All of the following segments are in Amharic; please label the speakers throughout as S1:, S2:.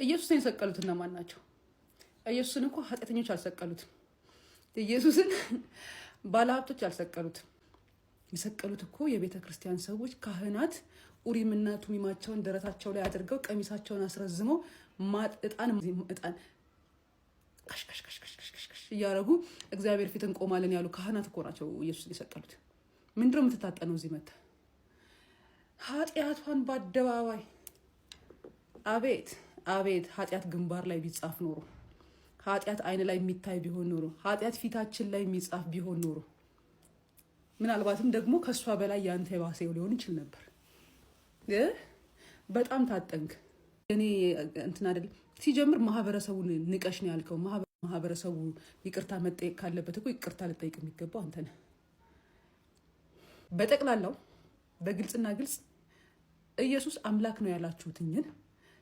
S1: ኢየሱስን የሰቀሉት እነማን ናቸው? ኢየሱስን እኮ ኃጢአተኞች አልሰቀሉት። ኢየሱስን ባለሀብቶች አልሰቀሉት። የሰቀሉት እኮ የቤተ ክርስቲያን ሰዎች፣ ካህናት ኡሪምና ቱሚማቸውን ደረታቸው ላይ አድርገው ቀሚሳቸውን አስረዝመው እጣን ካሽካሽካሽካሽካሽ እያረጉ እግዚአብሔር ፊት እንቆማለን ያሉ ካህናት እኮ ናቸው ኢየሱስን የሰቀሉት። ምንድነው የምትታጠነው እዚህ መጣ? ኃጢአቷን በአደባባይ አቤት አቤት! ኃጢአት ግንባር ላይ ቢጻፍ ኖሮ፣ ኃጢአት አይን ላይ የሚታይ ቢሆን ኖሮ፣ ኃጢአት ፊታችን ላይ የሚጻፍ ቢሆን ኖሮ ምናልባትም ደግሞ ከሷ በላይ ያንተ የባሰው ሊሆን ይችል ነበር። በጣም ታጠንክ። እኔ እንትን አይደል ሲጀምር ማህበረሰቡን ንቀሽ ነው ያልከው። ማህበረሰቡ ይቅርታ መጠየቅ ካለበት እኮ ይቅርታ ልጠይቅ የሚገባው አንተ ነህ። በጠቅላላው በግልጽና ግልጽ ኢየሱስ አምላክ ነው ያላችሁትኝን፣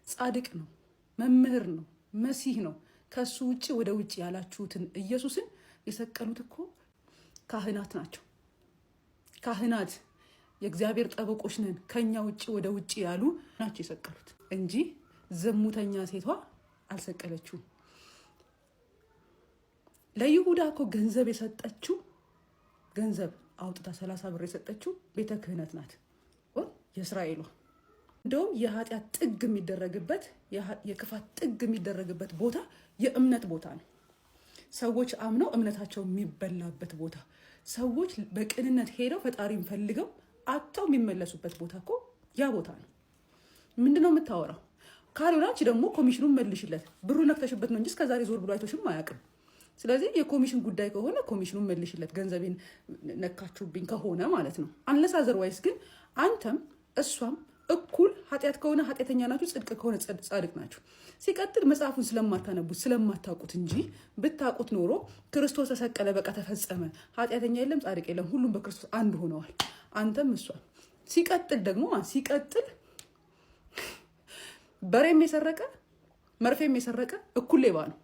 S1: ጻድቅ ነው፣ መምህር ነው፣ መሲህ ነው፣ ከሱ ውጪ ወደ ውጪ ያላችሁትን ኢየሱስን የሰቀሉት እኮ ካህናት ናቸው። ካህናት የእግዚአብሔር ጠበቆች ነን ከኛ ውጪ ወደ ውጪ ያሉ ናቸው የሰቀሉት እንጂ ዝሙተኛ ሴቷ አልሰቀለችውም። ለይሁዳ እኮ ገንዘብ የሰጠችው ገንዘብ አውጥታ 30 ብር የሰጠችው ቤተ ክህነት ናት የእስራኤሏ። እንደውም የኃጢአት ጥግ የሚደረግበት የክፋት ጥግ የሚደረግበት ቦታ የእምነት ቦታ ነው። ሰዎች አምነው እምነታቸው የሚበላበት ቦታ፣ ሰዎች በቅንነት ሄደው ፈጣሪን ፈልገው አጥተው የሚመለሱበት ቦታ እኮ ያ ቦታ ነው። ምንድነው የምታወራው? ካልሆነ አንቺ ደግሞ ኮሚሽኑን መልሽለት። ብሩ ነክተሽበት ነው እንጂ እስከዛሬ ዞር ብሎ አይቶሽም አያውቅም። ስለዚህ የኮሚሽን ጉዳይ ከሆነ ኮሚሽኑን መልሽለት፣ ገንዘቤን ነካችሁብኝ ከሆነ ማለት ነው። አንለስ አዘርዋይስ ግን አንተም እሷም እኩል ኃጢአት ከሆነ ኃጢአተኛ ናችሁ፣ ጽድቅ ከሆነ ጻድቅ ናችሁ። ሲቀጥል መጽሐፉን ስለማታነቡት ስለማታውቁት እንጂ ብታውቁት ኖሮ ክርስቶስ ተሰቀለ፣ በቃ ተፈጸመ፣ ኃጢአተኛ የለም ጻድቅ የለም፣ ሁሉም በክርስቶስ አንድ ሆነዋል። አንተም እሷም። ሲቀጥል ደግሞ ሲቀጥል በሬም የሰረቀ መርፌም የሰረቀ እኩል ሌባ ነው።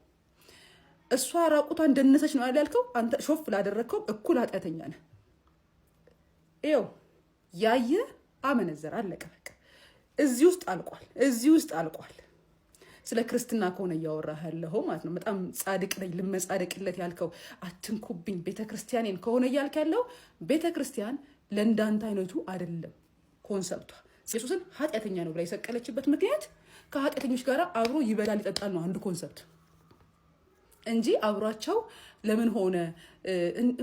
S1: እሷ ራቁቷን እንደነሰች ነው ያልከው፣ አንተ ሾፍ ላደረግከው እኩል ኃጢአተኛ ነህ። ይኸው ያየ አመነዘር፣ አለቀ በቃ። እዚህ ውስጥ አልቋል። ስለ ክርስትና ከሆነ እያወራህ ያለኸው ማለት ነው። በጣም ጻድቅ ነኝ ልመጻደቅለት ያልከው፣ አትንኩብኝ ቤተክርስቲያኔን ከሆነ እያልክ ያለው፣ ቤተክርስቲያን ለእንዳንተ አይነቱ አይደለም ኮንሰፕቷ። ኢየሱስን ኃጢአተኛ ነው ብላ የሰቀለችበት ምክንያት ከኃጢአተኞች ጋር አብሮ ይበላል ይጠጣል ነው አንዱ ኮንሰፕት እንጂ አብሯቸው ለምን ሆነ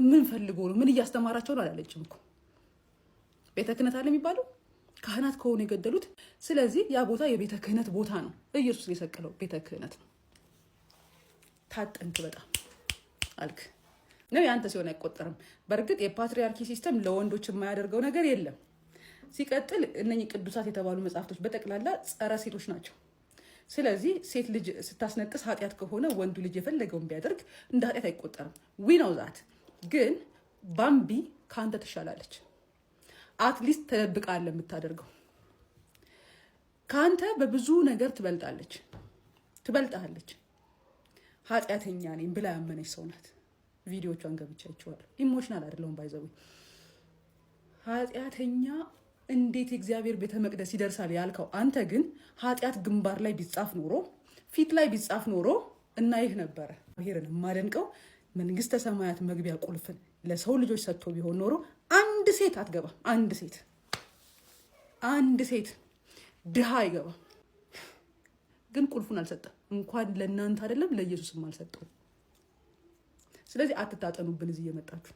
S1: ምን ፈልጎ ነው ምን እያስተማራቸው ነው አላለችም እኮ። ቤተ ክህነት አለ የሚባለው ካህናት ከሆኑ የገደሉት። ስለዚህ ያ ቦታ የቤተ ክህነት ቦታ ነው። ኢየሱስ የሰቀለው ቤተ ክህነት ነው። ታጠንክ በጣም አልክ ነው። ያንተ ሲሆን አይቆጠርም። በእርግጥ የፓትሪያርኪ ሲስተም ለወንዶች የማያደርገው ነገር የለም። ሲቀጥል እነኚህ ቅዱሳት የተባሉ መጽሐፍቶች በጠቅላላ ጸረ ሴቶች ናቸው። ስለዚህ ሴት ልጅ ስታስነጥስ ኃጢአት ከሆነ ወንዱ ልጅ የፈለገውን ቢያደርግ እንደ ኃጢአት አይቆጠርም። ዊናው ዛት ግን ባምቢ ከአንተ ትሻላለች። አትሊስት ተደብቃለ የምታደርገው ከአንተ በብዙ ነገር ትበልጣለች። ኃጢአተኛ ነኝ ብላ ያመነች ሰው ናት። ቪዲዮቿን ገብቻ ይችዋል። ኢሞሽናል አይደለሁም ባይዘው። ኃጢአተኛ እንዴት የእግዚአብሔር ቤተ መቅደስ ይደርሳል ያልከው አንተ ግን ኃጢአት ግንባር ላይ ቢጻፍ ኖሮ ፊት ላይ ቢጻፍ ኖሮ እና ይህ ነበረ። ብሔርን የማደንቀው መንግስተ ሰማያት መግቢያ ቁልፍን ለሰው ልጆች ሰጥቶ ቢሆን ኖሮ አንድ ሴት አትገባም። አንድ ሴት ድሃ አይገባም። ግን ቁልፉን አልሰጠም። እንኳን ለእናንተ አይደለም ለኢየሱስም አልሰጠው። ስለዚህ አትታጠኑብን እዚህ እየመጣችሁ